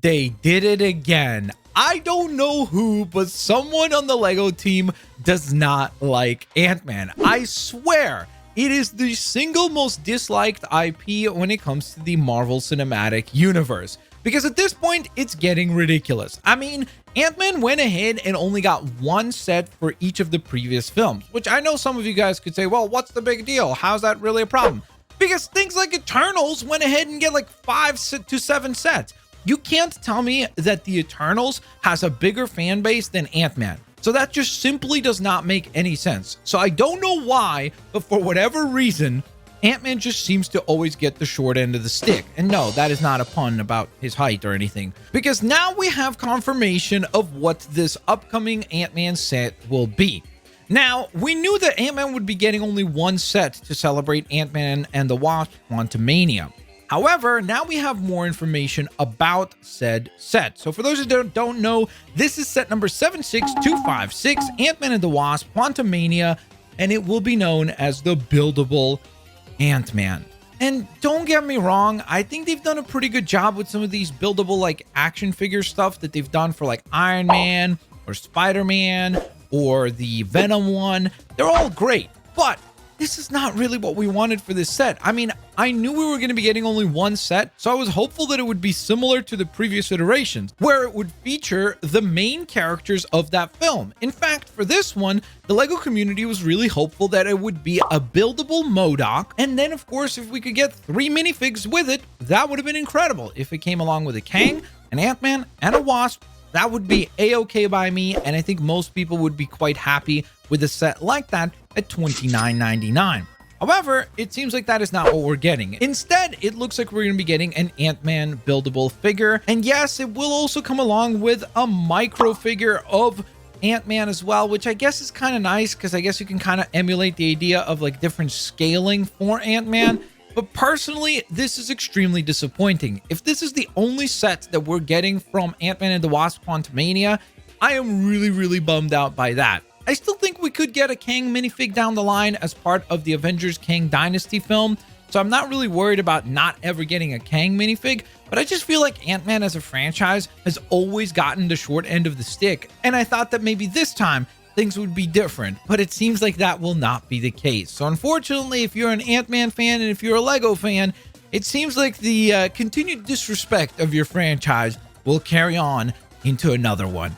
They did it again. I don't know who, but someone on the Lego team does not like Ant-Man. I swear, it is the single most disliked IP when it comes to the Marvel Cinematic Universe. Because at this point, it's getting ridiculous. I mean, Ant-Man went ahead and only got one set for each of the previous films, which I know some of you guys could say, well, what's the big deal? How's that really a problem? Because things like Eternals went ahead and get like 5 to 7 sets. You can't tell me that the Eternals has a bigger fan base than Ant-Man. So that just simply does not make any sense. So I don't know why, but for whatever reason, Ant-Man just seems to always get the short end of the stick. And no, that is not a pun about his height or anything. Because now we have confirmation of what this upcoming Ant-Man set will be. Now, we knew that Ant-Man would be getting only one set to celebrate Ant-Man and the Wasp Quantomania. However, now we have more information about said set. So for those who don't know, this is set number 76256, Ant-Man and the Wasp Quantumania, and it will be known as the buildable Ant-Man. And don't get me wrong, I think they've done a pretty good job with some of these buildable like action figure stuff that they've done for like Iron Man or Spider-Man or the Venom one. They're all great, but this is not really what we wanted for this set. I mean, I knew we were going to be getting only one set, so I was hopeful that it would be similar to the previous iterations, where it would feature the main characters of that film. In fact, for this one, the LEGO community was really hopeful that it would be a buildable MODOK, and then, of course, if we could get 3 minifigs with it, that would have been incredible. If it came along with a Kang, an Ant-Man, and a Wasp, that would be a-okay by me, and I think most people would be quite happy with a set like that at $29.99. However, it seems like that is not what we're getting. Instead, it looks like we're going to be getting an Ant-Man buildable figure. And yes, it will also come along with a micro figure of Ant-Man as well, which I guess is kind of nice because I guess you can kind of emulate the idea of like different scaling for Ant-Man. But personally, this is extremely disappointing. If this is the only set that we're getting from Ant-Man and the Wasp Quantumania, I am really bummed out by that. I still think we could get a Kang minifig down the line as part of the Avengers Kang Dynasty film, so I'm not really worried about not ever getting a Kang minifig, but I just feel like Ant-Man as a franchise has always gotten the short end of the stick, and I thought that maybe this time things would be different, but it seems like that will not be the case. So unfortunately, if you're an Ant-Man fan and if you're a LEGO fan, it seems like the continued disrespect of your franchise will carry on into another one.